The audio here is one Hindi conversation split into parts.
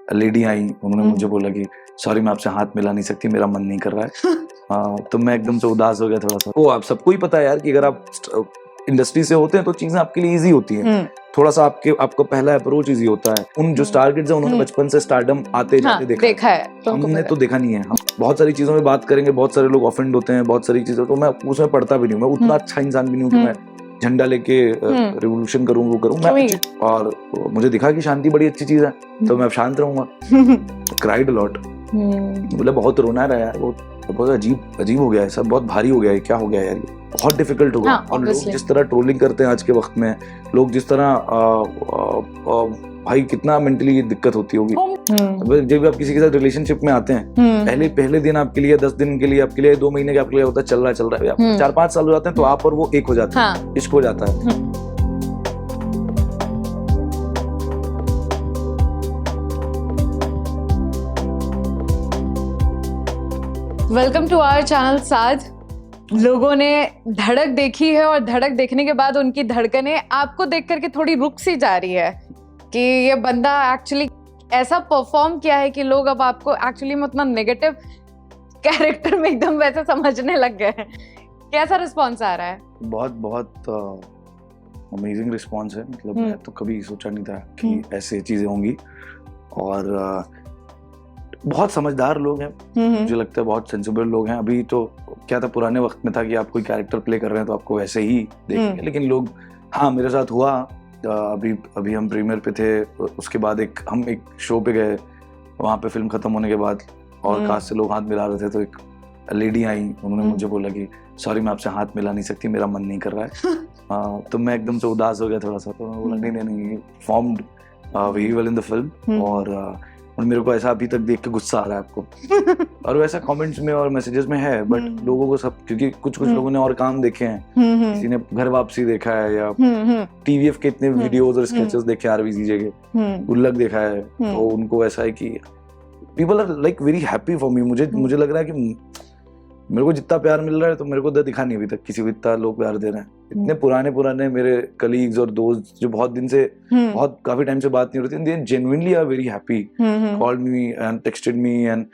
लेडी आई, उन्होंने मुझे बोला कि सॉरी मैं आपसे हाथ मिला नहीं सकती, मेरा मन नहीं कर रहा है। तो मैं एकदम से उदास हो गया थोड़ा सा। वो आप सबको ही पता है यार कि अगर आप इंडस्ट्री से होते हैं तो चीजें आपके लिए इजी होती हैं, थोड़ा सा आपको पहला अप्रोच इजी होता है। उन जो स्टार किड्स हैं उन्होंने बचपन से स्टारडम आते जाते देखा है, हमने तो देखा नहीं है। हम बहुत सारी चीजों में बात करेंगे, बहुत सारे लोग ऑफेंड होते हैं, बहुत सारी चीजें, तो मैं उसमें पढ़ता भी नहीं हूँ। मैं उतना अच्छा इंसान भी नहीं हूँ कि मैं झंडा लेके रिवोल्यूशन करूँ, वो करूँ मैं। और मुझे दिखा कि शांति बड़ी अच्छी चीज है, तो मैं अब शांत रहूंगा। क्राइड अ लॉट, बोला बहुत रोना रहा यार, वो बहुत अजीब हो गया है सब, बहुत भारी हो गया है, क्या हो गया यार, ये बहुत डिफिकल्ट हो गया। और लोग जिस तरह ट्रोलिंग करते हैं आज के वक्त में, लोग जिस तरह भाई कितना मेंटली दिक्कत होती होगी। जब आप किसी के साथ रिलेशनशिप में आते हैं, पहले दिन आपके लिए 10 दिन के लिए, आपके लिए 2 महीने के आपके लिए होता है, चल रहा है 4-5 साल हो जाते हैं, तो आप और वो एक हो जाते हैं, इश्क हो जाता है। वेलकम टू आवर चैनल साध। लोगों ने धड़क देखी है और धड़क देखने के बाद उनकी धड़कनें आपको देख करके थोड़ी रुक सी जा रही है कि ये बंदा एक्चुअली ऐसा परफॉर्म किया है कि लोग अब आपको एक्चुअली में उतना नेगेटिव कैरेक्टर में एकदम वैसे समझने लग गए हैं। कैसा रिस्पॉन्स आ रहा है? बहुत अमेजिंग रिस्पॉन्स है। मतलब मैं तो कभी सोचा नहीं था कि ऐसे चीजें होंगी। और बहुत समझदार लोग हैं, मुझे लगता है बहुत सेंसिबल लोग हैं। अभी तो क्या था, पुराने वक्त में था कि आप कोई कैरेक्टर प्ले कर रहे हैं तो आपको वैसे ही देखेंगे, लेकिन लोग, हाँ मेरे साथ हुआ, अभी हम प्रीमियर पे थे, उसके बाद हम एक शो पे गए, वहाँ पे फिल्म खत्म होने के बाद और कास्ट से लोग हाथ मिला रहे थे, तो एक लेडी आई, उन्होंने मुझे बोला कि सॉरी मैं आपसे हाथ मिला नहीं सकती, मेरा मन नहीं कर रहा है। तो मैं एकदम से उदास हो गया थोड़ा सा, तो मैं बोला नहीं, formed very well in the film. और मेरे को ऐसा अभी तक देख के गुस्सा आ रहा है आपको और वैसा कमेंट्स में और मैसेजेस में है, बट लोगों को सब, क्योंकि कुछ लोगों ने और काम देखे हैं, किसी ने घर वापसी देखा है, या टीवीएफ के इतने वीडियोस और स्केचेस देखे आरवीजीजे के, गुल्लक देखा है, तो उनको ऐसा है कि people are like very happy for me. मुझे लग रहा है कि मेरे को जितना प्यार मिल रहा है, तो मेरे को दिखा नहीं अभी तक किसी को इतना लोग प्यार दे रहे हैं। इतने पुराने मेरे कलीग्स और दोस्त जो बहुत दिन से, बहुत काफी टाइम से बात नहीं हो रही थी, they genuinely are very happy, called me and texted me, and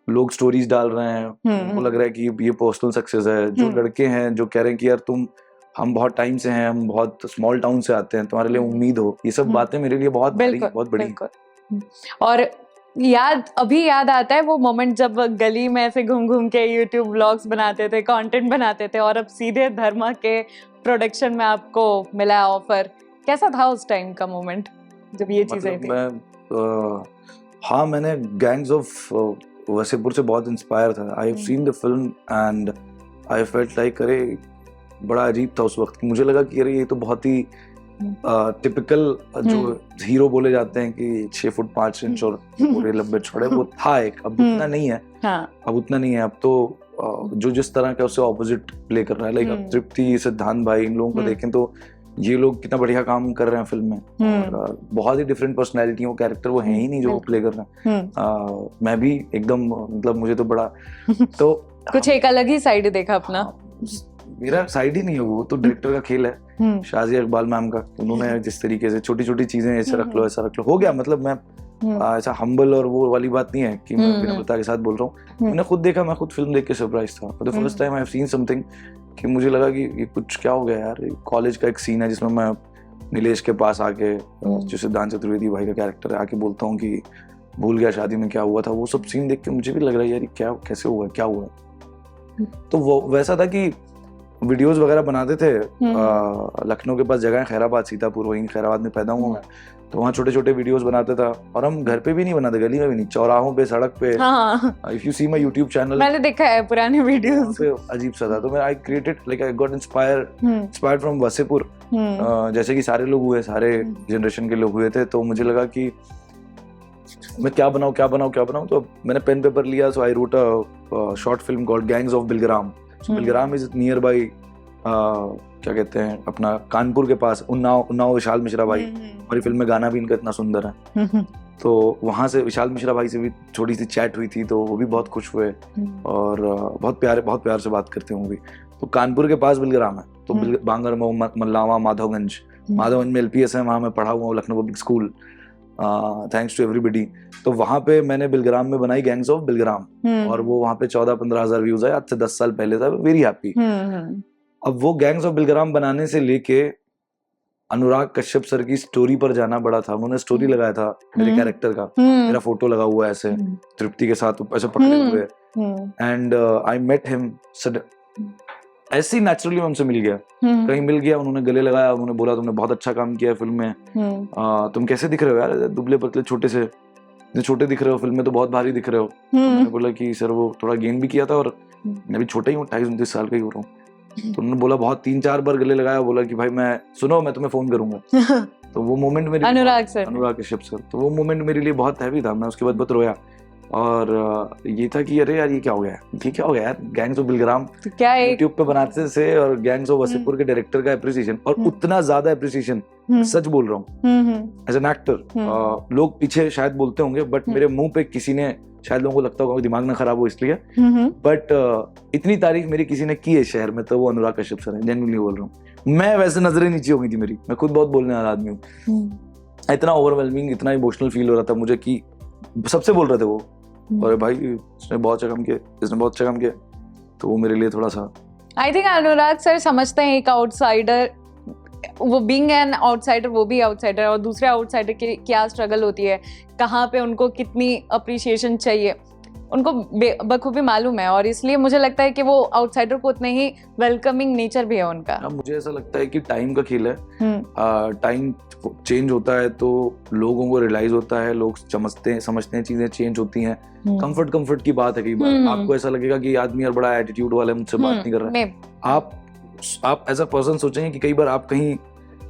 लोग स्टोरीज डाल रहे हैं, उनको लग रहा है कि ये पर्सनल सक्सेस है। जो लड़के हैं जो कह रहे हैं कि यार हम बहुत टाइम से हैं, हम बहुत स्मॉल टाउन से आते हैं, तुम्हारे लिए उम्मीद हो, ये सब बातें मेरे लिए बहुत बड़ी। और अभी याद आता है वो मोमेंट जब गली में ऐसे घूम के यूट्यूब व्लॉग्स बनाते थे, कंटेंट बनाते थे, और अब सीधे धर्मा के प्रोडक्शन में आपको मिला ऑफर। कैसा था उस टाइम का मोमेंट जब ये चीजें थी? हाँ, मैंने गैंग्स ऑफ वसेपुर से बहुत इंस्पायर था। I have seen the film and I felt like, अरे बड़ा अजीब था उस वक्त। मुझे लगा कि अरे ये तो बहुत ही टिपिकल जो हीरो बोले जाते हैं कि 6 फुट 5 इंच और पूरे लंबे छोड़े, वो था एक। अब उतना नहीं है, अब उतना नहीं है। अब तो जो जिस तरह का उससे ऑपोजिट प्ले कर रहा है, लाइक अब तृप्ति, सिद्धांत भाई, इन लोगों को देखें तो ये लोग कितना बढ़िया काम कर रहे हैं फिल्म में। और बहुत ही डिफरेंट पर्सनैलिटी, वो कैरेक्टर वो है ही नहीं जो प्ले कर रहे हैं। मैं भी एकदम, मतलब मुझे तो बड़ा तो कुछ एक अलग ही साइड देखा अपना। मेरा साइड ही नहीं है, वो तो डायरेक्टर का खेल है, शाजिया इकबाल मैम का। उन्होंने जिस तरीके से छोटी चीजें ऐसे रख लो, ऐसा रख लो, हो गया। मतलब मैं ऐसा हम्बल और वो वाली बात नहीं है कि मैं विनम्रता के साथ बोल रहा हूँ। मैंने खुद देखा, मैं खुद फिल्म देख के सरप्राइज था। For the first time I have seen something कि मुझे लगा कि ये कुछ क्या हो गया यार। कॉलेज का एक सीन है जिसमें मैं नीलेश के पास आके, जो सिद्धांत चतुर्वेदी भाई का कैरेक्टर है, आके बोलता हूँ कि भूल गया शादी में क्या हुआ था। वो सब सीन देख के मुझे भी लग रहा है यार क्या, कैसे हुआ, क्या हुआ। तो वो वैसा था कि वीडियोस वगैरह बनाते थे। लखनऊ के पास जगह है खैराबाद, सीतापुर, वहीं खैराबाद में पैदा हुआ मैं, तो वहाँ छोटे videos बनाते था। और हम घर पे भी नहीं बनाते, गली में भी नहीं, चौराहों पे, सड़क पे। If you see my YouTube channel, मैंने देखा है पुराने वीडियोस, अजीब सा था। तो मैं I created, like I got inspired from Wasseypur, जैसे कि सारे लोग हुए, सारे जनरेशन के लोग हुए थे। तो मुझे लगा कि मैं क्या बनाऊं। तो मैंने पेन पेपर लिया, so I wrote a short film called Gangs of Bilgram. Bilgram is near by, क्या कहते हैं, अपना कानपुर के पास, उन्नाव विशाल मिश्रा भाई। हमारी फिल्म में गाना भी इनका इतना सुंदर है। तो वहाँ से विशाल मिश्रा भाई से भी थोड़ी सी चैट हुई थी, तो वो भी बहुत खुश हुए और बहुत प्यार से बात करते हैं वो भी। तो कानपुर के पास बिलग्राम है, तो बांगर, मल्लावा, माधवगंज में LPS है, वहाँ मैं पढ़ा हुआ हूँ, Lucknow public school. Thanks to everybody. तो वहाँ पे मैंने बिलग्राम में बनाई गैंग्स ऑफ बिलग्राम, और वो वहाँ पे 14-15 हजार व्यूज आए, आज से 10 साल पहले था। Very happy. अब वो गैंग्स ऑफ बिलग्राम बनाने से लेके अनुराग कश्यप सर की स्टोरी पर जाना बड़ा था। उन्होंने स्टोरी लगाया था मेरे कैरेक्टर का, मेरा फोटो लगा हुआ है ऐसे तृप्ति के साथ ऐसे पकड़े हुए, एंड आई मेट हिम। ऐसे ही नेचुरली मैं उनसे मिल गया, कहीं मिल गया, उन्होंने गले लगाया, उन्होंने बोला तुमने बहुत अच्छा काम किया है फिल्म में, तुम कैसे दिख रहे हो यार, दुबले पतले छोटे से, इतने छोटे दिख रहे हो, फिल्म में तो बहुत भारी दिख रहे हो। मैंने बोला कि सर वो थोड़ा गेन भी किया था, और मैं भी छोटा ही हूँ, 28-29 साल का ही हो रहा हूँ। तो उन्होंने बोला, बहुत 3-4 बार गले लगाया, बोला कि भाई मैं सुनो, मैं तुम्हें फोन करूंगा। तो वो मोमेंट मेरे अनुराग कश्यप सर, तो वो मोमेंट मेरे लिए बहुत हैवी था। मैं उसके बाद बहुत रोया, और ये था कि अरे यार ये क्या हो गया, ये क्या हो गया यार। गैंग्स ऑफ बिलग्राम क्या यूट्यूब पे बनाते से, और गैंग्स ऑफ वसीपुर के डायरेक्टर का एप्रिसिएशन, और उतना ज्यादा एप्रिसिएशन, सच बोल रहा हूँ एज एन एक्टर। लोग पीछे शायद बोलते होंगे, बट मेरे मुंह पे किसी ने, शायद लोगों को लगता होगा दिमाग ना खराब हो इसलिए, बट इतनी तारीफ मेरी किसी ने की है शहर में, तो वो अनुराग कश्यप सर है। जेन्युइनली बोल रहा हूँ। मैं वैसे नजरें नीचे हो गई थी मेरी, मैं खुद बहुत बोलने वाला आदमी हूँ। इतना ओवरवेलमिंग, इतना इमोशनल फील हो रहा था मुझे कि सबसे बोल रहे थे वो, और भाई इसने बहुत अच्छा काम किया, इसने बहुत अच्छा काम किया। तो वो मेरे लिए थोड़ा सा, आई थिंक अनुराग सर समझते हैं एक आउटसाइडर, वो बीइंग एन आउटसाइडर, वो भी आउटसाइडर, और दूसरे आउटसाइडर की क्या स्ट्रगल होती है, कहाँ पे उनको कितनी अप्रिशिएशन चाहिए, उनको बखूबी मालूम है। और इसलिए मुझे लगता है कि वो आउटसाइडर को उतने ही वेलकमिंग नेचर भी है उनका। मुझे ऐसा लगता है कि टाइम का खेल है, टाइम चेंज होता है तो लोगों को रियलाइज होता है, लोग समझते हैं, चीजें चेंज होती हैं। कंफर्ट की बात है। कई बार आपको ऐसा लगेगा कि आदमी यार बड़ा एटीट्यूड वाला है, मुझसे बात नहीं कर रहा है। आप एज अ पर्सन सोचेंगे कि कई बार आप कहीं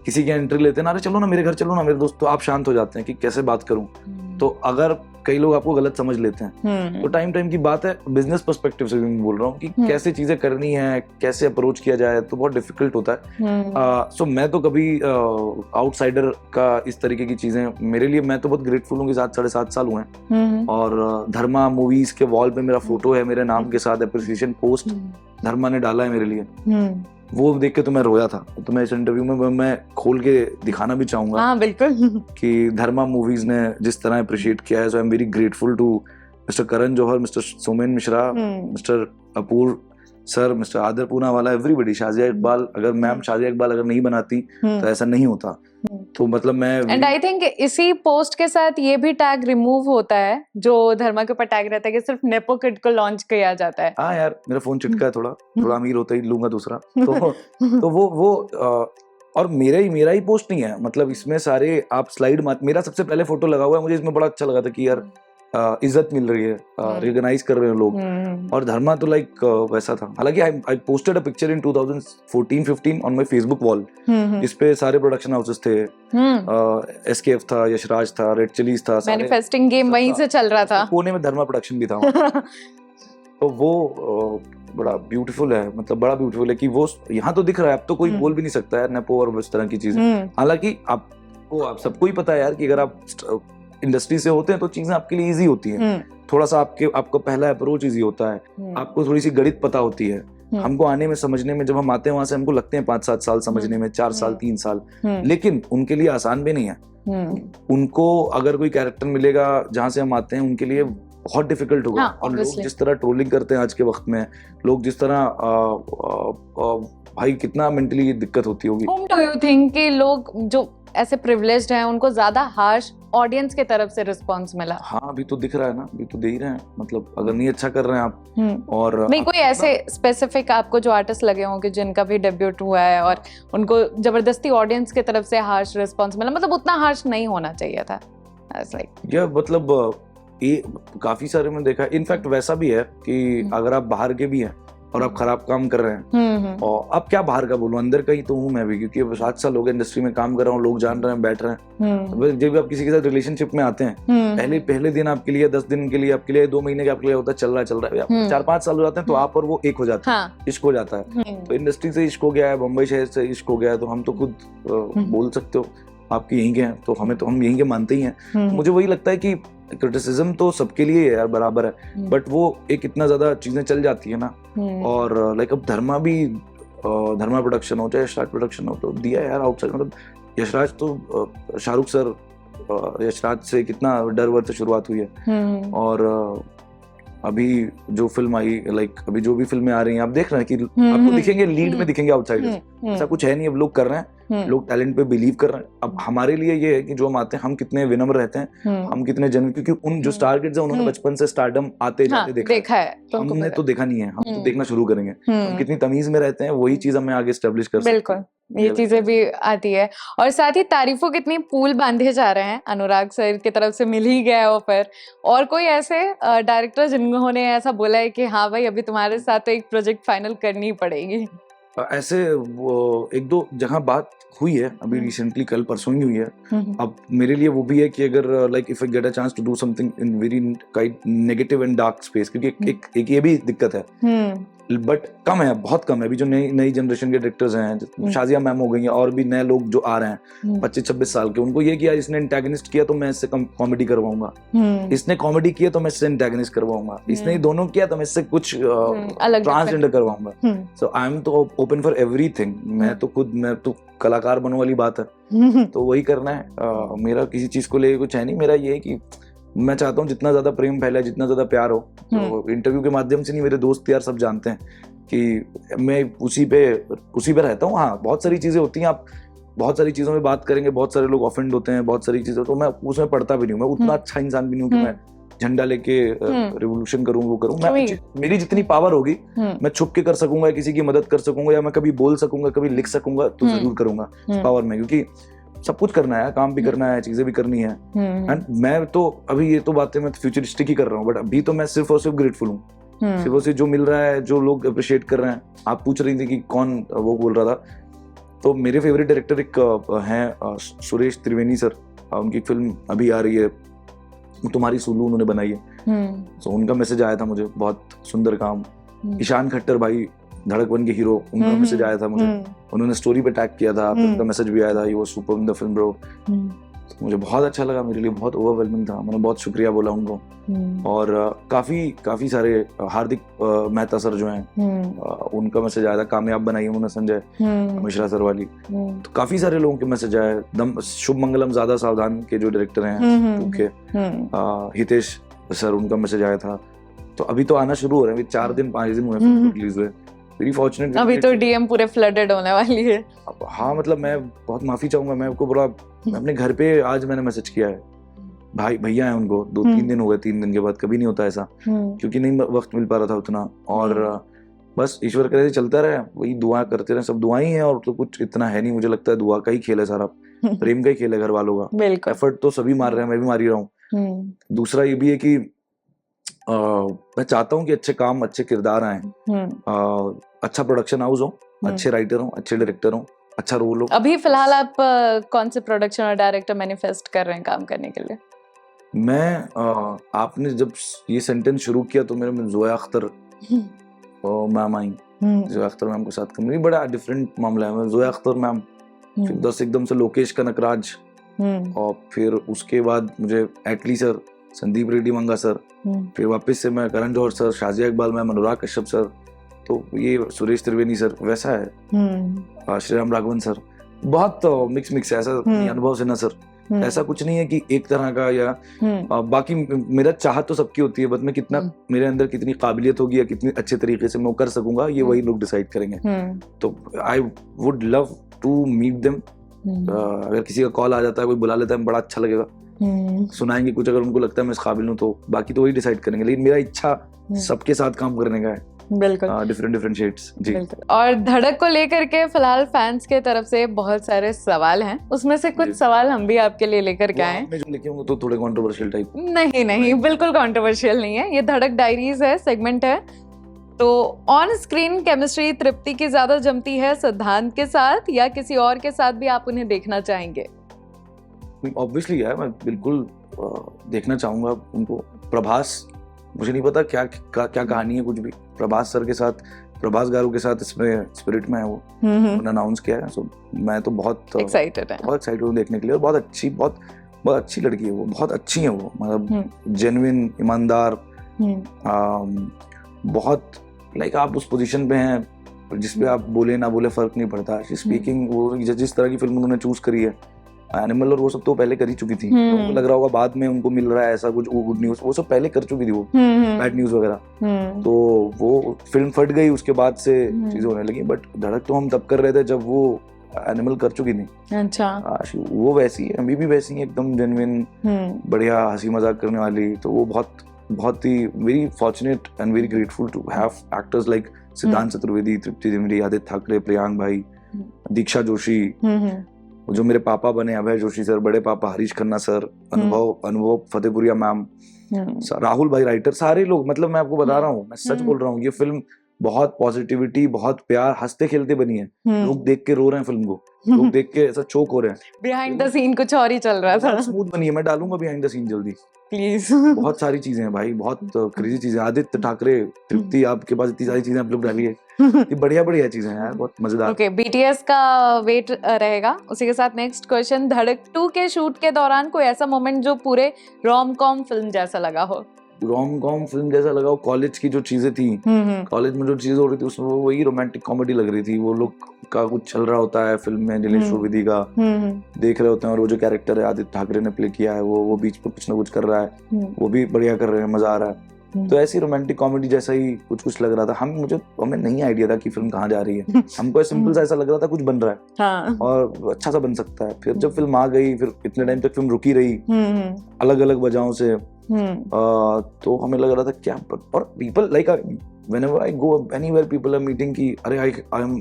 किसी की एंट्री लेते हैं ना, अरे चलो ना मेरे घर, चलो ना मेरे दोस्त, तो आप शांत हो जाते हैं कि कैसे बात करूं। तो अगर कई लोग आपको गलत समझ लेते हैं, तो टाइम की बात है। बिजनेस पर्सपेक्टिव से भी बोल रहा हूँ कि कैसे चीजें करनी है, कैसे अप्रोच किया जाए, तो बहुत डिफिकल्ट होता है। सो मैं तो कभी आउटसाइडर का इस तरीके की चीजें, मेरे लिए मैं तो बहुत ग्रेटफुल हूँ कि 7-7.5 साल हुए हैं, और धर्मा मूवीज के वॉल पे मेरा फोटो है मेरे नाम के साथ, एप्रिसिएशन पोस्ट धर्मा ने डाला है मेरे लिए। वो देख के तो मैं रोया था। तो मैं इस इंटरव्यू में मैं खोल के दिखाना भी चाहूंगा, हाँ बिल्कुल, कि धर्मा मूवीज ने जिस तरह अप्रिशिएट किया है। So I am very grateful to mister Karan Johar, mister Somen Mishra, mister Apoorva sir, mister Adar Poonawalla, everybody, Shazia Iqbal. अगर मैम शाजिया इकबाल अगर नहीं बनाती तो ऐसा नहीं होता। तो मतलब मैं, एंड आई थिंक इसी पोस्ट के साथ ये भी टैग रिमूव होता है जो धर्मा के ऊपर टैग रहता है कि सिर्फ नेपो किड को लॉन्च किया जाता है। हाँ यार, मेरा फोन चिटका है, थोड़ा अमीर होता ही लूंगा दूसरा। तो वो और मेरा ही पोस्ट नहीं है, मतलब इसमें सारे आप स्लाइड मेरा सबसे पहले फोटो लगा हुआ है। मुझे इसमें बड़ा अच्छा लगा था कि यार इज्जत मिल रही है, रिकॉग्नाइज कर रहे हैं लोग। और धर्मा तो लाइक वैसा था। हालांकि I posted a picture in 2014-15 on my Facebook wall, जिसपे सारे प्रोडक्शन हाउसेस थे, एसकेएफ था, यशराज था, रेड चिलीज था, मैन्युफेस्टिंग गेम वहीं से चल रहा था, कोने में धर्मा प्रोडक्शन भी था। तो वो बड़ा ब्यूटीफुल है, मतलब बड़ा ब्यूटीफुल है कि वो यहाँ तो दिख रहा है। अब तो कोई बोल भी नहीं सकता है नेपो और इस तरह की चीजें। हालांकि आप सबको ही पता है यार कि अगर आप इंडस्ट्री से होते हैं तो चीजें आपके लिए इजी होती हैं। थोड़ा सा आपका पहला अप्रोच इजी होता है, आपको थोड़ी सी गणित पता होती है। हमको आने में, समझने में, जब हम आते हैं वहां से हमको लगते हैं 5-7 साल समझने में, 4 साल 3 साल, लेकिन उनके लिए आसान भी नहीं है। उनको अगर कोई कैरेक्टर मिलेगा जहां से हम आते हैं, उनके लिए बहुत डिफिकल्ट होगा। और लोग जिस तरह ट्रोलिंग करते हैं आज के वक्त में, लोग जिस तरह भाई कितना मेंटली दिक्कत होती होगी। Whom do you think कि लोग जो ऐसे प्रिविलेज्ड हैं उनको ज्यादा हार्श ऑडियंस के तरफ से रिस्पांस मिला? हाँ, अभी तो दिख रहा है ना, अभी तो दे ही रहे हैं। मतलब अगर नहीं अच्छा कर रहे हैं आप, और नहीं कोई ऐसे स्पेसिफिक आपको जो आर्टिस्ट लगे होंगे जिनका भी डेब्यूट हुआ है और उनको जबरदस्ती ऑडियंस के तरफ से हार्श रिस्पांस मिला, मतलब उतना हार्श नहीं होना चाहिए था? या मतलब ये काफी सारे में देखा। इनफैक्ट वैसा भी है कि अगर आप बाहर के भी हैं और आप खराब काम कर रहे हैं, और अब क्या बाहर का बोलूं, अंदर का ही तो हूँ मैं भी, क्योंकि अब 7 साल हो गए इंडस्ट्री में काम कर रहा हूँ, लोग जान रहे हैं, बैठ रहे हैं। जब भी आप किसी के साथ रिलेशनशिप में आते हैं, पहले दिन आपके लिए, 10 दिन के लिए आपके लिए, 2 महीने के आपके लिए होता है, चल रहा है। 4-5 साल हो जाते हैं तो आप और वो एक हो जाते हैं, इश्क हो जाता है। तो इंडस्ट्री से इश्क हो गया है, मुंबई शहर से इश्क हो गया है, तो हम तो खुद बोल सकते हो आपके यहीं के हैं, तो हम यहीं के मानते ही हैं। मुझे वही लगता है कि क्रिटिसिज्म तो सबके लिए यार बराबर है, बट वो एक इतना ज्यादा चीजें चल जाती है ना। और लाइक अब धर्मा प्रोडक्शन हो चाहे यशराज प्रोडक्शन हो, तो दिया यार आउटसाइड, मतलब यशराज तो शाहरुख सर यशराज से कितना डर वर से शुरुआत हुई है। और अभी जो फिल्म आई, लाइक अभी जो भी फिल्में आ रही हैं, आप देख रहे हैं कि आपको दिखेंगे लीड में दिखेंगे आउटसाइडर्स, ऐसा कुछ है नहीं। अब लोग कर रहे हैं, लोग टैलेंट पे बिलीव कर रहे हैं। अब हमारे लिए ये है कि जो हम आते हैं, हम कितने विनम्र रहते हैं, हम कितने जन, क्योंकि उन जो स्टार किड्स हैं उन्होंने बचपन से स्टारडम आते जाते देखा है, हमने तो देखा नहीं है, हम तो देखना शुरू करेंगे। हम कितनी तमीज में रहते हैं, वही चीज हमें आगे एस्टेब्लिश कर सकते हैं। ये चीजें भी आती है। और साथ ही तारीफों कितनी पूल बांधे जा रहे हैं, अनुराग सर की तरफ से मिल ही गया है ऑफर। और कोई ऐसे डायरेक्टर जिन्होंने ऐसा बोला है कि हाँ भाई अभी तुम्हारे साथ तो एक प्रोजेक्ट फाइनल करनी पड़ेगी? ऐसे एक दो जगह बात हुई है अभी रिसेंटली, कल परसों ही हुई है। अब मेरे लिए वो भी है कि अगर like if I get a chance to do something in very kind negative and dark space, क्योंकि एक ये भी दिक्कत है, बट कम है, बहुत कम है। अभी जो नई जनरेशन के डायरेक्टर्स हैं, शाजिया मैम हो गई हैं, और भी नए लोग जो आ रहे हैं 25-26 साल के, उनको ये किया इसने एंटागनिस्ट किया तो मैं इससे कॉमेडी करवाऊंगा, इसने कॉमेडी किया तो मैं इससे एंटागनिस्ट करवाऊंगा, इसने दोनों किया तो मैं इससे कुछ ट्रांसजेंडर करवाऊंगा। सो आई एम तो ओपन फॉर एवरीथिंग। मैं तो कलाकार बनने वाली बात है, तो वही करना है। मेरा किसी चीज को लेकर कुछ है नहीं। मेरा ये है कि मैं चाहता हूँ जितना ज्यादा प्रेम फैले, जितना ज्यादा प्यार हो। तो इंटरव्यू के माध्यम से नहीं, मेरे दोस्त यार सब जानते हैं कि मैं उसी पे रहता हूँ। हाँ, बहुत सारी चीजें होती हैं, आप बहुत सारी चीजों में बात करेंगे, बहुत सारे लोग ऑफेंड होते हैं, बहुत सारी चीजें, तो मैं उसमें पढ़ता भी नहीं हूँ। मैं उतना अच्छा इंसान भी नहीं हूँ कि मैं झंडा लेके रिवोल्यूशन करूँ, वो करूँ। मेरी जितनी पावर होगी मैं छुप के कर सकूंगा, किसी की मदद कर सकूंगा, या मैं कभी बोल सकूंगा, कभी लिख सकूंगा, तो जरूर करूंगा पावर में, क्योंकि सब कुछ करना है, काम भी करना है, चीजें भी करनी है। एंड मैं तो अभी ये तो बातें मैं फ्यूचरिस्टिक ही कर रहा हूँ, बट अभी तो मैं सिर्फ और सिर्फ ग्रेटफुल हूँ। सिर्फ और सिर्फ जो मिल रहा है, जो लोग अप्रिशिएट कर रहे हैं। आप पूछ रही थी कि कौन वो बोल रहा था, तो मेरे फेवरेट डायरेक्टर एक हैं सुरेश त्रिवेणी सर। उनकी फिल्म अभी आ रही है तुम्हारी सुलू, उन्होंने बनाई है। तो उनका मैसेज आया था मुझे, बहुत सुंदर काम। ईशान खट्टर भाई, धड़क 1 के हीरो, उनका मैसेज आया था मुझे, उन्होंने स्टोरी पे टैग किया था, उनका मैसेज भी आया था, ये वो super in the film bro. तो मुझे बहुत अच्छा लगा, मेरे लिए बहुत ओवरवेलमिंग था, मैंने बहुत शुक्रिया बोला उनको। और काफी सारे हार्दिक मेहता सर जो हैं, उनका मैसेज आया था, कामयाब बनाई उन्होंने संजय मिश्रा सर वाली। तो काफी सारे लोगों के मैसेज आए। शुभ मंगलम ज्यादा सावधान के जो डायरेक्टर हैं, हितेश सर, उनका मैसेज आया था। तो अभी तो आना शुरू हो रहे हैं, 4 दिन 5 दिन हुए रिलीज हुए। Very fortunate. अभी तो डीएम पूरे फ्लडेड होने वाली है। हाँ, मतलब मैं बहुत माफी चाहूंगा, मैं आपको बोला अपने घर पे आज मैंने मैसेज किया है, भाई भैया है उनको 2-3 दिन हो गए, 3 दिन के बाद। कभी नहीं होता ऐसा, क्योंकि नहीं वक्त मिल पा रहा था उतना। और बस ईश्वर करे चलता रहे, वही दुआ करते रहे, सब दुआई हैं, और तो कुछ इतना है नहीं। मुझे लगता है दुआ का ही खेल है सारा, प्रेम का ही खेल है घर वालों का। एफर्ट तो सभी मार रहे हैं, मैं भी मार ही रहा हूँ। दूसरा ये भी है कि मैं चाहता हूँ कि अच्छे काम, अच्छे किरदार आए, अच्छा प्रोडक्शन हाउस हो, अच्छे राइटर हो, अच्छे डायरेक्टर हो, अच्छा रोल हो। अभी फिलहाल आप कौन से प्रोडक्शन और डायरेक्टर मैनिफेस्ट कर रहे हैं काम करने के लिए? मैं आपने जब ये सेंटेंस शुरू किया तो मेरे में जोया अख्तर मैम आई। जोया अख्तर मैम के साथ करना बड़ा डिफरेंट मामला है। जोया अख्तर मैम, फिर बस एकदम से लोकेश कनकराज, और फिर उसके बाद मुझे एटली सर, संदीप रेड्डी मंगा सर, फिर वापस से मैं Karan Johar sir, Shazia Iqbal ma'am, Anurag Kashyap sir, तो ये सुरेश त्रिवेणी सर, वैसा है श्री राम राघवन सर। बहुत मिक्स है, ऐसा अनुभव सिन्हा सर। ऐसा कुछ नहीं है कि एक तरह का, या बाकी मेरा चाहत तो सबकी होती है, बट मैं कितना, मेरे अंदर कितनी काबिलियत होगी या कितनी अच्छे तरीके से मैं कर सकूंगा, ये वही लोग डिसाइड करेंगे। तो I would love to meet them. अगर किसी का कॉल आ जाता है, कोई बुला लेता है, बड़ा अच्छा लगेगा, सुनाएंगे कुछ, अगर उनको लगता है मैं इस काबिल हूँ तो। बाकी तो वही डिसाइड करेंगे, लेकिन मेरा इच्छा सबके साथ काम करने का है। बिल्कुल, डिफरेंट शेड्स जी। बिल्कुल। और धड़क को लेकर के फिलहाल फैंस के तरफ से बहुत सारे सवाल हैं, उसमें से कुछ सवाल हम भी आपके लिए लेकर के आए हैं। जो लिखे होंगे तो थोड़े कंट्रोवर्शियल टाइप। नहीं, बिल्कुल कंट्रोवर्शियल नहीं है। ये धड़क डायरीज है, सेगमेंट है। तो ऑन स्क्रीन केमिस्ट्री तृप्ति की ज्यादा जमती है सिद्धांत के साथ, या किसी और के साथ भी आप उन्हें देखना चाहेंगे? ऑब्वियसली यार, मैं बिल्कुल देखना चाहूंगा उनको। प्रभास, मुझे नहीं पता क्या कहानी है, कुछ भी। प्रभास सर के साथ, प्रभास गारू के साथ इसमें स्पिरिट में है वो, उन्होंने अनाउंस किया है। सो मैं तो बहुत एक्साइटेड हूँ देखने के लिए। बहुत अच्छी लड़की है वो, बहुत अच्छी है वो, मतलब जेन्युइन, ईमानदार, बहुत लाइक आप उस पोजीशन पे हैं जिसपे आप बोले ना बोले फर्क नहीं पड़ता। स्पीकिंग, वो जिस तरह की फिल्म उन्होंने चूज करी है, एनिमल और वो सब तो पहले कर ही चुकी थी, तो उनको लग रहा होगा बाद में उनको मिल रहा है ऐसा कुछ गुड न्यूज, वो सब पहले कर चुकी थी वो बैड न्यूज वगैरह। तो वो फिल्म फट गई, उसके बाद से चीजें होने लगी। बट धड़क तो हम तब कर रहे थे जब वो एनिमल कर चुकी थी। अच्छा, वो वैसी है, अभी भी वैसी है, एकदम जेन्युइन, बढ़िया हंसी मजाक करने वाली। तो वो बहुत ही very fortunate and very grateful to have actors like Siddhant Chaturvedi, तृप्ति डिमरी, आदित्य ठाकरे, प्रियांक भाई, दीक्षा जोशी, जो मेरे पापा बने अभय जोशी सर, बड़े पापा हरीश खन्ना सर, अनुभव फतेहपुरिया मैम, राहुल भाई राइटर, सारे लोग। मतलब मैं आपको बता रहा हूँ, मैं सच बोल रहा हूँ, ये फिल्म बहुत पॉजिटिविटी, बहुत प्यार, हंसते खेलते बनी है। लोग देख के रो रहे हैं फिल्म को, लोग देख के ऐसा चोक हो रहे हैं। बिहाइंड द सीन कुछ और ही चल रहा था। स्मूथ बनी है, मैं डालूंगा बिहाइंड द सीन जल्दी, प्लीज। बहुत सारी चीजें हैं भाई, बहुत क्रेजी चीजें। आदित्य ठाकरे, तृप्ति, आपके पास इतनी सारी चीजें आप लोग डालिए, ये बढ़िया चीजें हैं यार, बहुत मजेदार। ओके, BTS का वेट रहेगा। उसी के साथ नेक्स्ट क्वेश्चन, धड़क 2 के शूट के दौरान कोई ऐसा मोमेंट जो पूरे रोम कॉम फिल्म जैसा लगा हो? रोम कॉम फिल्म जैसा लगा हो, कॉलेज की जो चीजें थी, कॉलेज में जो चीजें हो रही थी उसमें वही रोमांटिक कॉमेडी लग रही थी। वो लोग का कुछ चल रहा होता है फिल्म में, नीलेश विधि का देख रहे होते हैं, और वो जो कैरेक्टर है आदित्य ठाकरे ने प्ले किया है, वो बीच पे कुछ ना कुछ कर रहा है, वो भी बढ़िया कर रहे हैं, मजा आ रहा है। तो ऐसी रोमांटिक कॉमेडी जैसा ही कुछ लग रहा था। हमें नहीं आइडिया था कि फिल्म कहाँ जा रही है, हमको सिंपल सा ऐसा लग रहा था कुछ बन रहा है, हाँ। और अच्छा सा बन सकता है। फिर जब फिल्म आ गई, फिर इतने टाइम तक फिल्म रुकी रही अलग अलग वजहों से, तो हमें लग रहा था क्या। और people like whenever I go anywhere, people are meeting कि अरे I am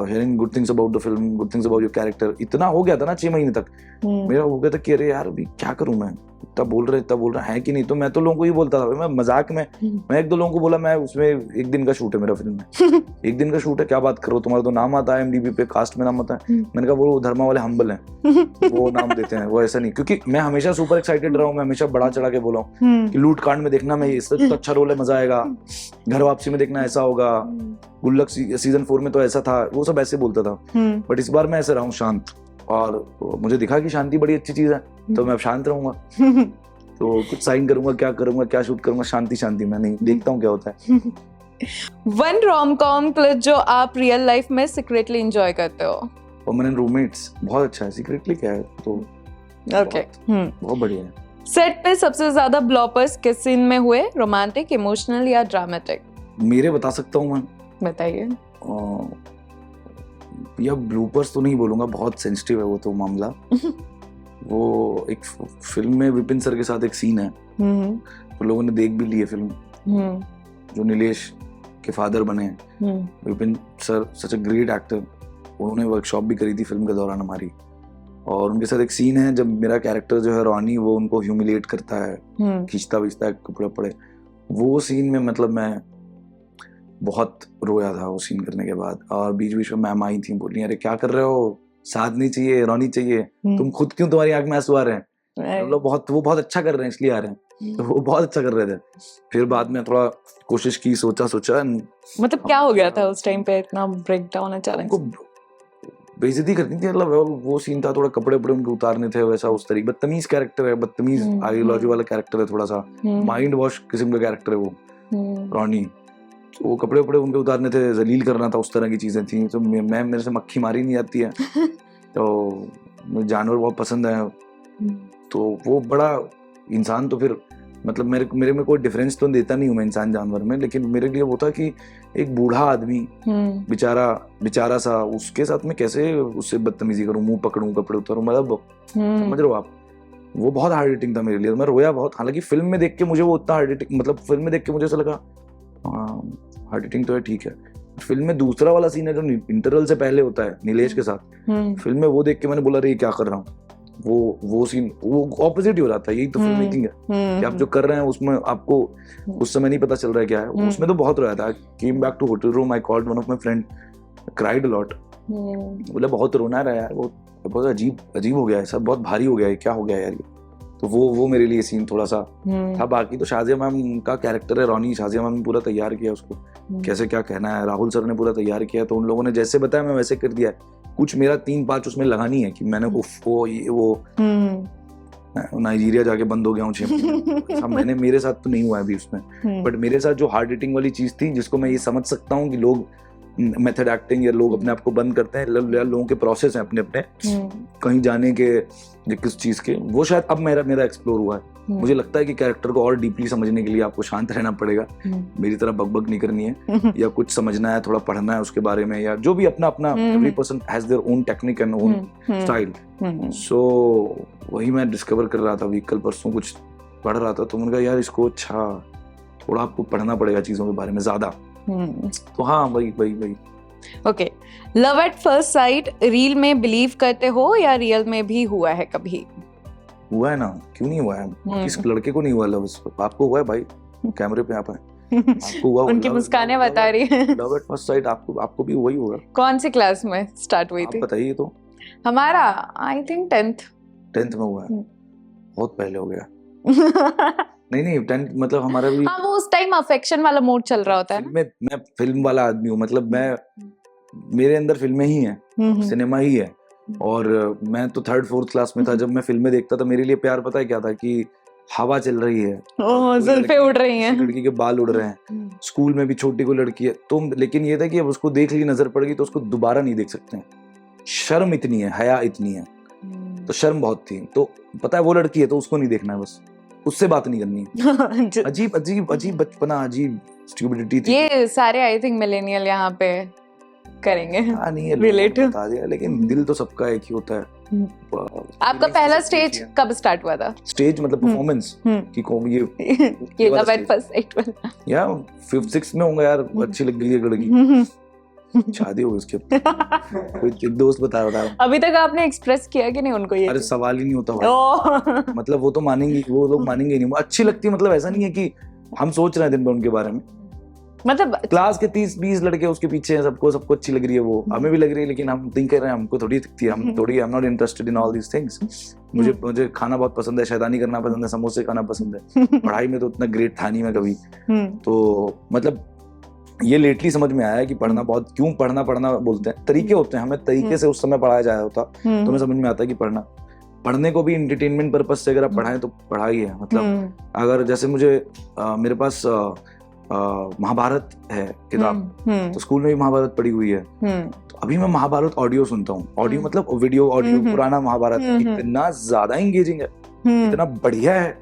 hearing good things about the film, good things about your character। इतना हो गया था ना 6 महीने तक, मेरा हो गया था कि अरे यार अभी क्या करूं मैं, इतना बोल रहे है कि नहीं। तो मैं तो लोगों को ही बोलता था, मैं मजाक में, मैं 1-2 लोगों को बोला, मैं उसमें 1 दिन का शूट है मेरा फिल्म में, 1 दिन का शूट है, क्या बात करो, तुम्हारा तो नाम आता है IMDb पे, कास्ट में नाम आता है। मैंने कहा वो धर्मा वाले हम्बल हैं, वो नाम देते हैं, वो ऐसा नहीं। क्योंकि मैं हमेशा सुपर एक्साइटेड रहा हूँ, मैं हमेशा बढ़ा चढ़ा के बोला हूँ कि लूट कांड में देखना मैं इससे तो अच्छा रोल है, मजा आएगा, घर वापसी में देखना ऐसा होगा, गुल्लक सीजन 4 में तो ऐसा था, वो सब ऐसे बोलता था। बट इस बार मैं ऐसे रहा हूँ शांत, और मुझे दिखा कि शांति बड़ी अच्छी चीज है, तो मैं अब शांत रहूंगा। तो कुछ साइन करूंगा, क्या शूट करूंगा, शांति मैं नहीं, देखता हूँ क्या होता है। वन रोम-कॉम क्लिप जो आप रियल लाइफ में सीक्रेटली एंजॉय करते हो? परमानेंट रूममेट्स बहुत अच्छा है, सीक्रेटली क्या है तो ओके, बहुत बढ़िया है। सेट पे सबसे ज्यादा ब्लॉपर्स किस सीन में हुए, रोमांटिक, इमोशनल या ड्रामेटिक? मेरे बता सकता हूँ मैं, बताइए। या ब्लूपर्स तो नहीं बोलूंगा, बहुत सेंसिटिव है वो तो मामला। वो एक फिल्म में विपिन सर के साथ एक सीन है, तो लोगों ने देख भी ली है फिल्म, जो नीलेश के फादर बने हैं। Vipin sir such a great actor, उन्होंने वर्कशॉप भी करी थी फिल्म के दौरान हमारी, और उनके साथ एक सीन है जब मेरा कैरेक्टर जो है रॉनी, वो उनको ह्यूमिलिएट करता है, खींचता है कपड़े पड़े। वो सीन में मतलब मैं बहुत रोया था वो सीन करने के बाद। और बीच बीच में मैम आई थी, बोली अरे क्या कर रहे हो, साथ नहीं चाहिए, रॉनी चाहिए, तुम खुद क्यों, तुम्हारी आंख में आंसू आ रहे हैं, मतलब वो बहुत अच्छा कर रहे हैं इसलिए आ रहे हैं। तो वो बहुत अच्छा कर रहे थे। फिर बाद में थोड़ा कोशिश की, सोचा मतलब क्या हो गया था उस टाइम पे, इतना ब्रेक डाउन अचानक? बेइज्जती करनी थी, मतलब वो सीन था, थोड़ा कपड़े उनके उतारने थे, वैसा उस तरीके, बदतमीज कैरेक्टर है, बदतमीज आइडियोलॉजी वाला कैरेक्टर है, थोड़ा सा माइंड वॉश किस्म का कैरेक्टर है वो रॉनी। वो कपड़े उनके उतारने थे, जलील करना था, उस तरह की चीजें थी। तो मैं मेरे से मक्खी मारी नहीं आती है, तो जानवर बहुत पसंद है, तो वो बड़ा इंसान, तो फिर मतलब मेरे में कोई डिफरेंस तो देता नहीं हूँ मैं इंसान जानवर में, लेकिन मेरे लिए वो था कि एक बूढ़ा आदमी बेचारा सा, उसके साथ में कैसे उससे बदतमीजी करूँ, मुंह पकड़ूं, कपड़े उतारूं, मतलब समझ रहे हो आप। वो बहुत हार्ड हिटिंग था मेरे लिए, मैं रोया बहुत। हालांकि फिल्म में देख के मुझे वो उतना हार्ड हिटिंग, मतलब फिल्म में देख के मुझे ऐसा लगा हार्ड हिटिंग तो है, ठीक है। फिल्म में दूसरा वाला सीन है जो इंटरवल से पहले होता है नीलेश के साथ, फिल्म में वो देख के मैंने बोला अरे क्या कर रहा हूँ, वो सीन वो ऑपोजिट ही हो जाता है। यही तो फिल्म मेकिंग है कि आप जो कर रहे हैं उसमें आपको उस समय नहीं पता चल रहा है क्या है। उसमें तो बहुत रोया था। Came back to hotel room, I called one of my friend, cried a lot, बोला बहुत रोना रहा यार, वो बहुत अजीब हो गया है, सब बहुत भारी हो गया है, क्या हो गया यार ये। तो वो मेरे लिए सीन थोड़ा सा था। बाकी तो शाजिया मैम का कैरेक्टर है रॉनी, शाजिया मैम ने पूरा तैयार किया उसको, कैसे क्या कहना है, राहुल सर ने पूरा तैयार किया, तो उन लोगों ने जैसे बताया मैं वैसे कर दिया। कुछ मेरा 3-5 उसमें लगानी है कि मैंने वो नाइजीरिया जाके बंद हो गया हूँ 6 महीने। मैंने, मेरे साथ तो नहीं हुआ अभी उसमें, बट मेरे साथ जो हार्ड हिटिंग वाली चीज थी जिसको मैं ये समझ सकता हूँ कि लोग मेथड एक्टिंग या लोग अपने आप को बंद करते हैं, लोगों के प्रोसेस हैं अपने अपने कहीं जाने के या किस चीज के, वो शायद अब मेरा एक्सप्लोर हुआ है। मुझे लगता है कि कैरेक्टर को और डीपली समझने के लिए आपको शांत रहना पड़ेगा, मेरी तरह बकबक नहीं करनी है, या कुछ समझना है, थोड़ा पढ़ना है उसके बारे में, या जो भी अपना every person has their own technique and own style. So वही मैं डिस्कवर कर रहा था अभी कल परसों, कुछ पढ़ रहा था तो मैंने कहा यार इसको अच्छा थोड़ा आपको पढ़ना पड़ेगा चीजों के बारे में ज्यादा। तो हाँ वही okay. Love at first sight reel में बिलीव करते हो या रियल में भी हुआ है कभी? हुआ है ना, क्यों नहीं हुआ है, किस लड़के को नहीं हुआ लव? आपको हुआ है भाई, कैमरे पे आप है, आपको हुआ? उनकी मुस्कानें बता रही है। लव एट फर्स्ट साइट आपको भी वही होगा। कौन सी क्लास में स्टार्ट हुई थी? बताइए तो। हमारा आई थिंक 10th में हुआ है, बहुत पहले हो गया। नहीं 10th मतलब हमारा भी। हाँ, वो उस टाइम अफेक्शन वाला मूड चल रहा होता है ना। मैं फिल्म वाला आदमी हूँ, मतलब मेरे अंदर फिल्में ही हैं, सिनेमा ही है। और मैं तो 3rd 4th क्लास में था जब मैं फिल्में देखता था। मेरे लिए प्यार पता है क्या था, कि हवा चल रही है, जुल्फे उड़ रही हैं, लड़की के बाल उड़ रहे हैं, स्कूल में भी छोटी कोई लड़की है तो, लेकिन ये था कि अब उसको देख ली, नजर पड़ गई तो उसको दोबारा नहीं देख सकते हैं। शर्म इतनी है, हया इतनी है, तो शर्म बहुत थी। तो पता है वो लड़की है तो उसको नहीं देखना है, बस उससे बात नहीं करनी है। अजीब बचपना, अजीब स्टुपिडिटी थी। ये सारे आई थिंक मिलेनियल यहाँ पे करेंगे नहीं रिलेट, बता दिया, लेकिन दिल तो सबका एक ही होता है। आपका पहला स्टेज कब स्टार्ट हुआ था? स्टेज मतलब परफॉर्मेंस कि कौन ये लव एट फर्स्ट साइट वाला? या 5th 6th में होगा यार, अच्छी लग गई है लड़की, शादी हो गई उसके। कोई एक दोस्त बता रहा था। अभी तक आपने एक्सप्रेस किया कि नहीं उनको ये? अरे सवाल ही नहीं होता भाई। मतलब वो तो मानेंगे, वो लोग मानेंगे नहीं। अच्छी लगती, मतलब ऐसा नहीं है कि हम सोच रहे हैं दिन भर उनके बारे में, मतलब क्लास के 30-20 लड़के उसके पीछे हैं, सबको अच्छी लग रही है, वो हमें भी लग रही है, लेकिन हम थिंक कर रहे हैं हमको थोड़ी दिखती है, हम थोड़ी, I am not interested in all these things. मुझे खाना बहुत पसंद है, शैतानी करना पसंद है, समोसे खाना पसंद है। पढ़ाई में तो उतना ग्रेट था नहीं मैं कभी। तो मतलब ये लेटली समझ में आया है कि पढ़ना बहुत, क्यों पढ़ना बोलते हैं, तरीके होते हैं, हमें तरीके से उस समय पढ़ाया जाया होता तो हमें समझ में आता है कि पढ़ने को भी एंटरटेनमेंट पर्पस से अगर आप पढ़ाएं तो पढ़ाई है। मतलब अगर जैसे मुझे मेरे पास महाभारत है किताब, तो स्कूल में भी महाभारत पढ़ी हुई है, तो अभी मैं महाभारत ऑडियो सुनता हूँ। ऑडियो मतलब वीडियो ऑडियो, पुराना महाभारत इतना ज्यादा एंगेजिंग है, इतना बढ़िया है।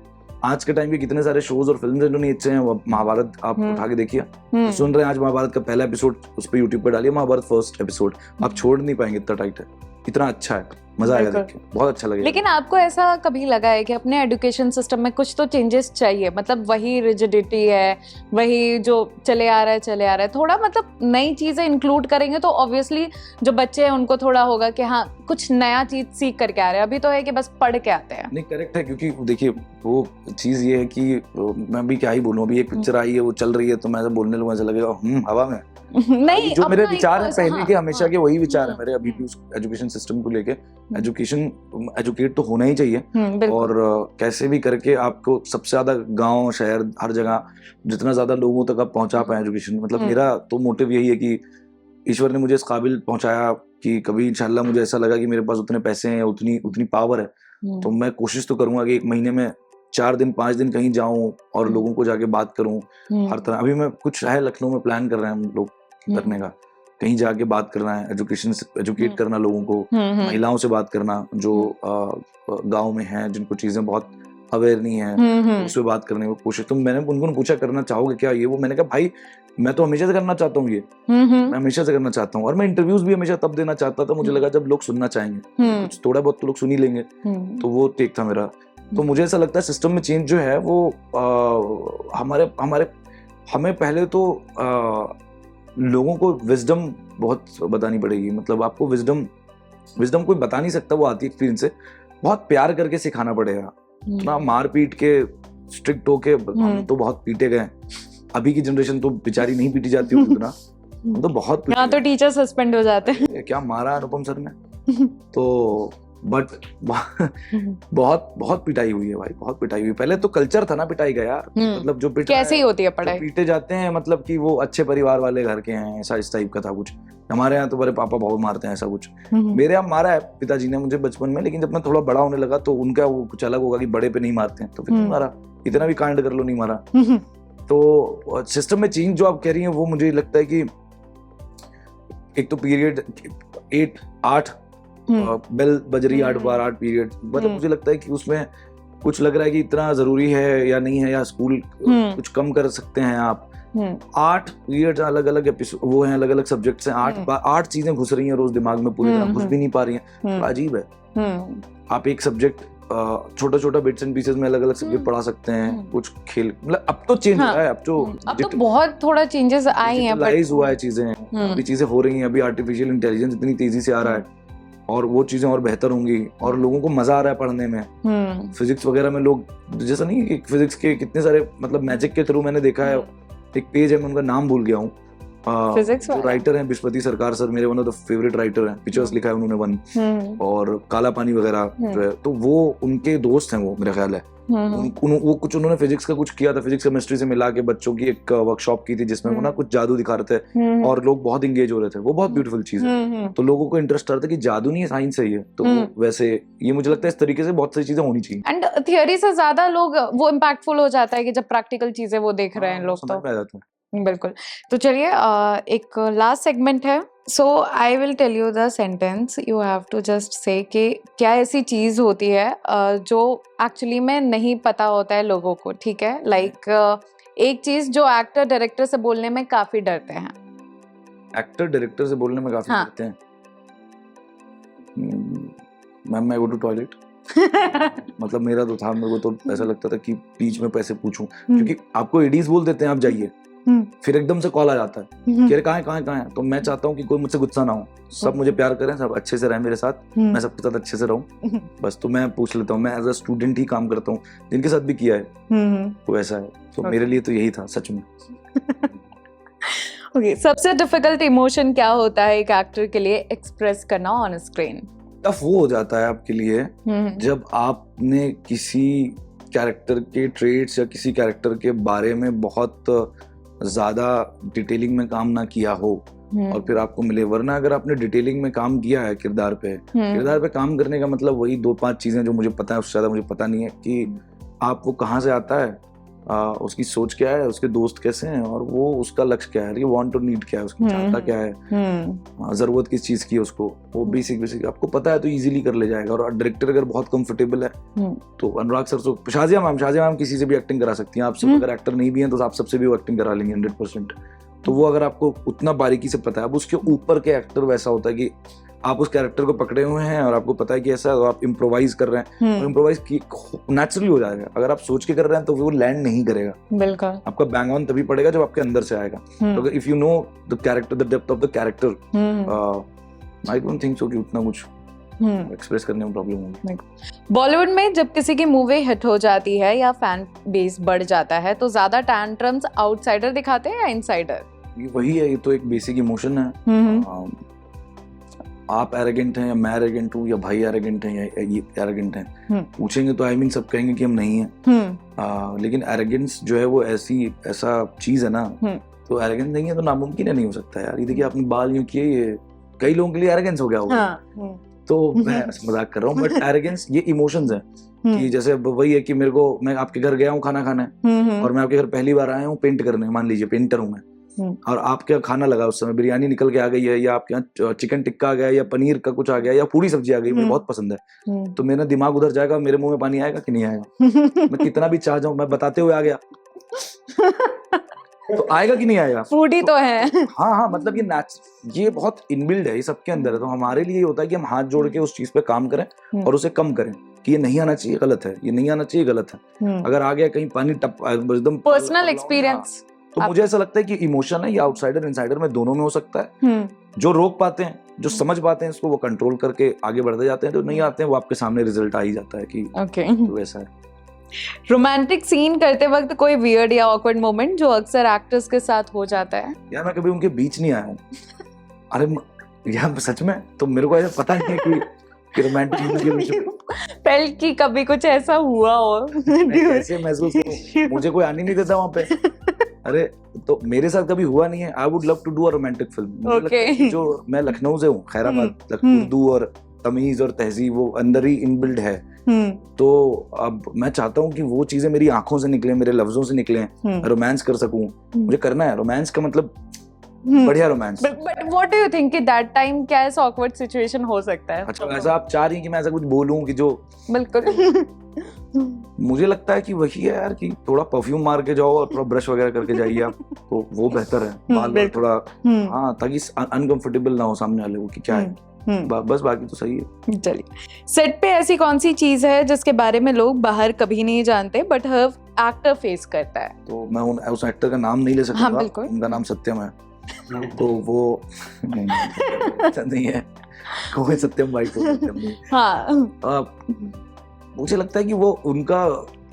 आज के टाइम के कितने सारे शोज और फिल्म जो नहीं अच्छे हैं, वो महाभारत आप उठा के देखिए। तो सुन रहे हैं आज महाभारत का पहला एपिसोड उस पर यूट्यूब पे डालिए, महाभारत फर्स्ट एपिसोड, आप छोड़ नहीं पाएंगे, इतना टाइट है, इतना अच्छा है, मजा आएगा देख के, बहुत अच्छा लगेगा। लेकिन आपको ऐसा कभी लगा है कि अपने एजुकेशन सिस्टम में कुछ तो चेंजेस चाहिए? मतलब वही रिजिडिटी है, वही जो चले आ रहा है, थोड़ा मतलब नई चीजें इंक्लूड करेंगे तो ऑब्वियसली जो बच्चे हैं उनको थोड़ा होगा कि हाँ कुछ नया चीज सीख करके आ रहे हैं। अभी तो है कि बस पढ़ के आते हैं। नहीं करेक्ट है, क्योंकि देखिए वो चीज ये है कि मैं भी क्या ही बोलूं, अभी एक पिक्चर आई है वो चल रही है तो मैं ऐसा बोलने लगूंगा, ऐसा लगेगा हवा में। नहीं, जो मेरे विचार है पहले के हमेशा के वही विचार है मेरे अभी भी उस एजुकेशन सिस्टम को लेके। एजुकेट तो होना ही चाहिए, और कैसे भी करके आपको सबसे ज्यादा गांव शहर हर जगह जितना ज्यादा लोगों तक आप पहुंचा पाए एजुकेशन। मतलब मेरा तो मोटिव यही है कि ईश्वर ने मुझे इस काबिल पहुंचाया कि कभी इंशाल्लाह मुझे ऐसा लगा कि मेरे पास उतने पैसे हैं, उतनी पावर है, तो मैं कोशिश तो करूंगा कि 1 महीने में 4 दिन 5 दिन कहीं जाऊं और लोगों को जाके बात करूं हर तरह। अभी मैं कुछ है लखनऊ में प्लान कर रहे हैं हम लोग करने का, कहीं जाके बात करना है, एजुकेट करना लोगों को, महिलाओं से बात करना जो गांव में हैं जिनको चीजें बहुत अवेयर नहीं है, उस पर बात करने की कोशिश। तो मैंने उनको पूछा करना चाहोगे क्या ये वो, मैंने कहा भाई मैं तो हमेशा से करना चाहता हूँ ये, मैं हमेशा से करना चाहता हूँ, और मैं इंटरव्यूज भी हमेशा तब देना चाहता था, मुझे लगा जब लोग सुनना चाहेंगे, कुछ थोड़ा बहुत तो लोग सुन ही लेंगे, तो वो टेक था मेरा। तो मुझे ऐसा लगता है सिस्टम में चेंज जो है वो हमें पहले तो लोगों को विजडम बहुत बतानी पड़ेगी। मतलब आपको विजडम कोई बता नहीं सकता, वो आती है एक्सपीरियंस से, बहुत प्यार करके सिखाना पड़ेगा। ना मार पीट के स्ट्रिक्ट होके, हम तो बहुत पीटे गए, अभी की जनरेशन तो बेचारी नहीं पीटी जाती उतना, हम तो बहुत यहाँ तो टीचर सस्पेंड हो जाते हैं। क्या मारा अनुपम सर ने तो, बट बहुत पिटाई हुई है भाई, बहुत पिटाई हुई। पहले तो कल्चर था ना पिटाई का यार, मतलब जो कैसे ही होती है पढ़ाई, पीटे जाते हैं मतलब कि वो अच्छे परिवार वाले घर के हैं, ऐसा इस टाइप का था कुछ। हमारे यहाँ तो बड़े पापा बहुत मारते हैं, ऐसा कुछ। मेरे यहाँ मारा है पिताजी ने मुझे बचपन में, लेकिन जब मैं थोड़ा बड़ा होने लगा तो उनका वो कुछ अलग होगा कि बड़े पे नहीं मारते हैं, तो फिर नहीं मारा, इतना भी कांड कर लो नहीं मारा। तो सिस्टम में चेंज जो आप कह रही हैं वो मुझे लगता है कि एक तो पीरियड 8 बेल बज रही 8 बार 8 पीरियड, मतलब मुझे लगता है कि उसमें कुछ लग रहा है कि इतना जरूरी है या नहीं है, या स्कूल कुछ कम कर सकते हैं आप। 8 पीरियड अलग अलग एपिसोड वो हैं, अलग अलग सब्जेक्ट्स हैं, 8 चीजें घुस रही हैं रोज दिमाग में, पूरी तरह घुस भी नहीं पा रही हैं, तो अजीब है। आप एक सब्जेक्ट छोटा छोटा बिट्स एंड पीसेस में अलग अलग सब्जेक्ट पढ़ा सकते हैं, कुछ खेल, मतलब अब तो चेंज हुआ है, अब तो बहुत थोड़ा चेंजेस आए हैं, डिजिटलाइज हुआ है चीजें, अभी चीजें हो रही हैं, अभी आर्टिफिशियल इंटेलिजेंस इतनी तेजी से आ रहा है और वो चीजें और बेहतर होंगी और लोगों को मजा आ रहा है पढ़ने में। फिजिक्स वगैरह में लोग, जैसा नहीं कि फिजिक्स के कितने सारे, मतलब मैजिक के थ्रू मैंने देखा है, एक पेज है, मैं उनका नाम भूल गया हूँ, जो राइटर हैं बिस्पति सरकार सर, मेरे one of the favourite writer हैं, पिक्चर्स लिखा है उन्होंने वन, और काला पानी वगैरह जो है, तो वो उनके दोस्त हैं, वो मेरा ख्याल है वो कुछ उन्होंने फिजिक्स का कुछ किया था, फिजिक्स केमिस्ट्री से मिला के बच्चों की एक वर्कशॉप की थी जिसमें वो ना कुछ जादू दिखा रहे थे और लोग बहुत इंगेज हो रहे थे, वो बहुत ब्यूटीफुल चीज है। तो लोगों को इंटरेस्ट आ रहा था कि जादू नहीं है, साइंस है ये, तो वैसे ये मुझे लगता है इस तरीके से बहुत सारी चीजें होनी चाहिए, एंड थियरी से ज्यादा लोग वो इम्पैक्टफुल हो जाता है कि जब प्रैक्टिकल चीजें वो देख रहे हैं लोग, तो बिल्कुल। तो चलिए एक लास्ट सेगमेंट है, so I will tell you the sentence, you have to just say कि क्या ऐसी चीज होती है जो एक्चुअली में नहीं पता होता है लोगों को, ठीक है? लाइक एक चीज जो एक्टर डायरेक्टर से बोलने में काफी डरते हैं। एक्टर डायरेक्टर से बोलने में काफी डरते हैं? मैम मैं गो टू टॉयलेट मतलब मेरा तो था, मेरे को तो ऐसा लगता था कि बीच में पैसे पूछूं, क्योंकि आपको एडीज बोल देते हैं आप जाइए, फिर एकदम से कॉल आ जाता है कि अरे कहाँ है, तो मैं चाहता हूँ कि कोई मुझसे गुस्सा ना हो, सब मुझे प्यार करें, सब अच्छे से रहें मेरे साथ, मैं सबके साथ अच्छे से रहूं बस, तो मैं पूछ लेता हूँ, मैं एज अ स्टूडेंट ही काम करता हूँ, जिनके साथ भी किया है तो ऐसा है, तो मेरे लिए तो यही था सच में। ओके, सबसे डिफिकल्ट इमोशन क्या होता है एक एक्टर के लिए एक्सप्रेस करना ऑन स्क्रीन? टफ वो हो जाता है आपके लिए जब आपने किसी कैरेक्टर के ट्रेट्स या किसी कैरेक्टर के बारे में बहुत ज्यादा डिटेलिंग में काम ना किया हो और फिर आपको मिले, वरना अगर आपने डिटेलिंग में काम किया है किरदार पे काम करने का मतलब वही 2-5 चीजें जो मुझे पता है, उससे ज्यादा मुझे पता नहीं है, कि आप वो कहाँ से आता है, उसकी सोच क्या है, उसके दोस्त कैसे हैं, और वो उसका लक्ष्य क्या है, वांट और नीड क्या है, उसकी चाहता क्या है, जरूरत किस चीज की है उसको, वो बेसिक आपको पता है तो इजीली कर ले जाएगा। और डायरेक्टर अगर बहुत कंफर्टेबल है तो अनुराग सर, तो शाजिया मैम किसी से भी एक्टिंग करा सकती हैं, आप सब अगर एक्टर नहीं भी हैं तो आप सबसे भी वो एक्टिंग करा लेंगे 100%। तो वो अगर आपको उतना बारीकी से पता है, अब उसके ऊपर के एक्टर वैसा होता है कि आप उस कैरेक्टर को पकड़े हुए हैं और आपको पता है कि ऐसा, आप इम्प्रोवाइज कर रहे हैं, और इम्प्रोवाइज नेचुरली हो जाएगा। अगर आप सोच के कर रहे हैं तो वो लैंड नहीं करेगा, बिल्कुल आपका बैंग ऑन तभी पड़ेगा जब आपके अंदर से आएगा। तो if you know the character, the depth of the character, I don't think so कि उतना कुछ एक्सप्रेस करने में प्रॉब्लम होगी। बॉलीवुड में जब किसी की मूवी हिट हो जाती है या फैन बेस बढ़ जाता है तो ज्यादा टैंट्रम्स आउटसाइडर दिखाते हैं या इनसाइडर? वही है, ये तो एक बेसिक इमोशन है। आप एरोगेंट हैं या मैं एरोगेंट हूँ या भाई एरोगेंट हैं या ये एरोगेंट हैं, पूछेंगे तो आई मीन सब कहेंगे कि हम नहीं हैं। लेकिन एरोगेंस जो है वो ऐसा चीज है ना, तो एरोगेंस नहीं है तो नामुमकिन है, नहीं हो सकता यार। ये देखिए आपने बाल यूं किए, ये कई लोगों के लिए एरोगेंस हो गया होगा। तो मैं मजाक कर रहा हूँ, बट एरोगेंस ये इमोशंस है कि जैसे वही है कि मैं आपके घर गया हूँ खाना खाने, और मैं आपके घर पहली बार आया हूँ पेंट करने, मान लीजिए पेंटर हूँ मैं, और आपके यहाँ खाना लगा, उस समय बिरयानी निकल के आ गई है, या आपके यहाँ चिकन टिक्का आ गया, या पनीर का कुछ आ गया, या पूरी सब्जी आ गई, मुझे बहुत पसंद है, तो मेरा दिमाग उधर जाएगा, मेरे मुंह में पानी आएगा कि नहीं आएगा? मैं कितना भी चाह जाऊं, मैं बताते हुए आ गया तो आएगा कि नहीं आएगा? फूडी तो है। हाँ, मतलब ये बहुत इनबिल्ड है, ये सबके अंदर है। तो हमारे लिए ये होता है कि हम हाथ जोड़ के उस चीज पे काम करें और उसे कम करें कि ये नहीं आना चाहिए, गलत है, ये नहीं आना चाहिए, गलत है। अगर आ गया कहीं पानी टप एकदम पर्सनल एक्सपीरियंस, तो मुझे ऐसा लगता है कि इमोशन है, ये आउटसाइडर इनसाइडर में दोनों में हो सकता है। जो रोक पाते हैं, जो समझ पाते हैं इसको, वो कंट्रोल करके आगे बढ़ते जाते हैं, जो नहीं आते हैं वो आपके सामने रिजल्ट आ ही जाता है कि तो वैसा है। रोमांटिक सीन करते वक्त कोई वियर्ड या ऑकवर्ड मोमेंट जो अक्सर एक्टर्स के साथ हो जाता है? यार मैं कभी उनके बीच नहीं आया हूँ। अरे यार सच में, तो मेरे को ऐसा पता नहीं है कि रोमांटिक पहले की कभी कुछ ऐसा हुआ हो? ऐसे महसूस करूं, मुझे कोई आने नहीं देता वहाँ पे। अरे तो मेरे साथ कभी हुआ नहीं है। I would love to do a romantic film. जो मैं लखनऊ से हूँ, खैराबाद, उर्दू और तमीज और तहजीब वो अंदर ही इनबिल्ड है। तो अब मैं चाहता हूँ कि वो चीजें मेरी आंखों से निकले, मेरे लफ्जों से निकले, रोमांस कर सकूं। मुझे करना है रोमांस का मतलब बढ़िया romance. But what do you think कि दैट टाइम क्या ऐसा ऑकवर्ड सिचुएशन हो सकता है? अच्छा, ऐसा आप चाह रही हैं कि मैं ऐसा कुछ बोलूं कि जो बिल्कुल। मुझे लगता है कि वही है यार, कि थोड़ा परफ्यूम मार के जाओ और थोड़ा ब्रश वगैरह करके जाइए आप, तो वो बेहतर है। बाल बाल थोड़ा हाँ, ताकि अनकंफर्टेबल ना हो सामने वाले को कि क्या है। बस बाकी तो सही है। चलिए, सेट पे ऐसी कौन सी चीज है जिसके बारे में लोग बाहर कभी नहीं जानते बट हर एक्टर फेस करता है? तो मैं उस एक्टर का नाम नहीं ले सकता। हाँ, बिल्कुल। उनका नाम सत्यम है। तो वो नहीं है, कोई सत्यम भाई को सत्यम नहीं। हाँ, मुझे लगता है कि वो उनका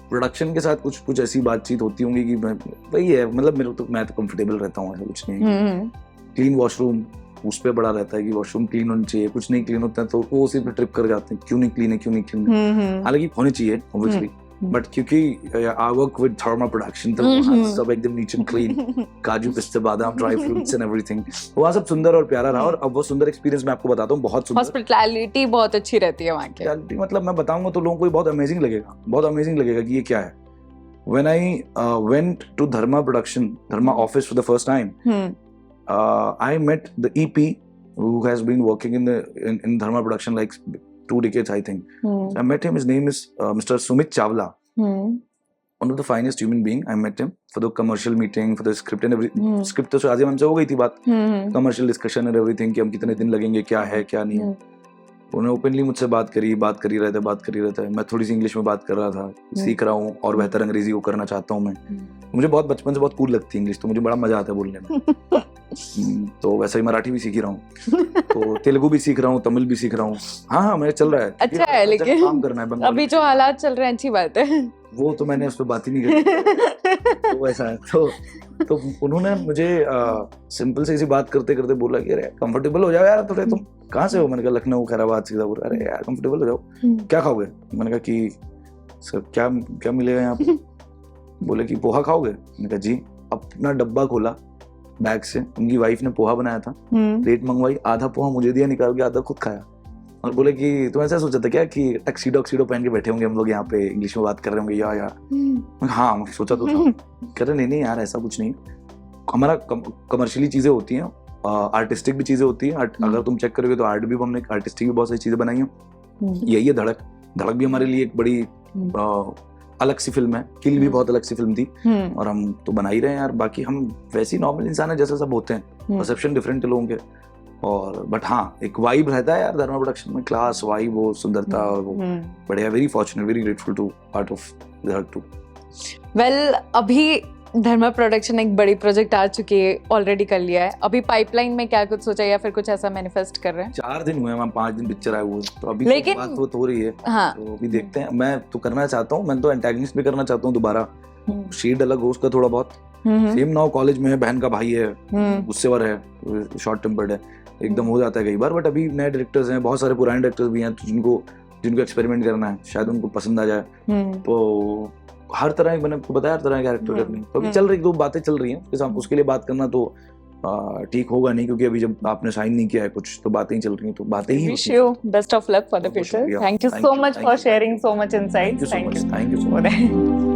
प्रोडक्शन के साथ कुछ ऐसी बातचीत होती होंगी कि वही है, मतलब मैं तो कंफर्टेबल रहता हूँ, ऐसा कुछ नहीं। क्लीन वॉशरूम, उस पे बड़ा रहता है कि वॉशरूम क्लीन होनी चाहिए, कुछ नहीं क्लीन होता है तो वो उसी पे ट्रिप कर जाते हैं, क्यों नहीं क्लीन है, क्यों नहीं क्लीन है। हालांकि होनी चाहिए ऑब्वियसली, बट क्योंकि I work with Dharma production तो वहाँ सब एकदम नीट एंड क्लीन, काजू पिस्ते बादाम ड्राई फ्रूट्स एंड एवरीथिंग, वहाँ सब सुंदर और प्यारा रहा। और अब वो सुंदर एक्सपीरियंस मैं आपको बताता हूँ, बहुत सुंदर। हॉस्पिटैलिटी बहुत अच्छी रहती है वहाँ की। हॉस्पिटैलिटी मतलब मैं बताऊंगा तो लोगों को बहुत अमेजिंग लगेगा, बहुत अमेजिंग लगेगा कि ये क्या है। When I went to Dharma production, Dharma office for the first time, I met the EP who has been working in Dharma production like 2 decades, I think. So I met him. His name is Mr. Sumit Chawla. One of the finest human being. I met him for the commercial meeting, for the script and everything. Script तो शादी हमसे हो गई थी बात, commercial discussion and everything कि हम कितने दिन लगेंगे, क्या है क्या नहीं है। उन्होंने ओपनली मुझसे बात करी रहते हैं। मैं थोड़ी सी इंग्लिश में बात कर रहा था, सीख रहा हूँ और बेहतर अंग्रेजी को करना चाहता हूँ मैं। मुझे बहुत बचपन से बहुत कूल लगती है इंग्लिश, तो मुझे बड़ा मजा आता है बोलने में। तो वैसे ही मराठी भी सीख रहा हूँ, तो तेलुगु भी सीख रहा हूँ, तमिल भी सीख रहा हूँ। हाँ, मेरा चल रहा है। अच्छा है, लेकिन काम करना है। अभी जो हालात चल रहे हैं अच्छी बात है, वो तो मैंने उस पर बात ही नहीं करी। तो ऐसा है, तो उन्होंने मुझे सिंपल से इसी बात करते करते बोला कि अरे कंफर्टेबल हो जाओ यार थोड़े, तुम कहाँ से हो? मैंने कहा लखनऊ, खैराबाद, सीतापुर। अरे यार कंफर्टेबल हो जाओ, क्या खाओगे? मैंने कहा कि सर क्या मिलेगा यहाँ पे? बोले कि पोहा खाओगे? मैंने कहा जी। अपना डब्बा खोला बैग से, उनकी वाइफ ने पोहा बनाया था, प्लेट मंगवाई, आधा पोहा मुझे दिया निकाल के, आधा खुद खाया। और बोले कि तुम ऐसा सोचा था क्या कि टक्सीडो पहन के बैठे होंगे हम लोग यहाँ पे, इंग्लिश में बात कर रहे होंगे या हाँ, मैं सोचा तो था। कह रहे नहीं यार ऐसा कुछ नहीं, हमारा कमर्शियली चीजें होती हैं, आर्टिस्टिक भी चीजें होती हैं। अगर तुम चेक करोगे तो आर्ट भी हमने आर्टिस्टिक भी बहुत सारी चीजें बनाई हैं। यही है धड़क भी हमारे लिए एक बड़ी अलग सी फिल्म है, किल भी बहुत अलग सी फिल्म थी, और हम तो बना ही रहे हैं यार। बाकी हम वैसे ही नॉर्मल इंसान है जैसे सब होते हैं, परसेप्शन डिफरेंट है लोगों के। और बट हाँ, एक वाइब रहता है यार धर्मा प्रोडक्शन में, क्लास वाइब, वो सुंदरता, और वो बढ़िया। Very fortunate, very grateful to part of Dhadak 2। Well, अभी धर्मा प्रोडक्शन एक बड़ी प्रोजेक्ट आ चुकी है, ऑलरेडी कर लिया है। अभी पाइपलाइन में क्या कुछ सोचा या फिर कुछ ऐसा मैनिफेस्ट कर रहे हैं? 4 दिन हुए हैं, 5 दिन पिक्चर आए हुए, तो अभी लेकिन बात तो हो रही है। हाँ, तो अभी देखते हैं। मैं तो करना चाहता हूँ, मैं तो एंटागनिस्ट भी करना चाहता हूँ दोबारा, शेड अलग हो उसका थोड़ा बहुत। सेम नाउ कॉलेज में है, बहन का भाई है, गुस्सेवर है, शॉर्ट टेम्पर्ड है, एकदम हो जाता है कई बार। बट अभी नए डायरेक्टर्स हैं, बहुत सारे पुराने डायरेक्टर्स भी हैं, जिनको एक्सपेरिमेंट करना है, शायद उनको पसंद आ जाए। तो हर तरह मैंने आपको बताया, हर तरह के कैरेक्टर करने, तो अभी चल रही 2 बातें चल रही हैं उसके साथ। उसके लिए बात करना तो ठीक होगा नहीं, क्योंकि अभी जब आपने साइन नहीं किया है कुछ, तो बातें ही चल रही हैं, तो बातें ही। Wish you best of luck for the future. Thank you so much for sharing so much insights. Thank you so much.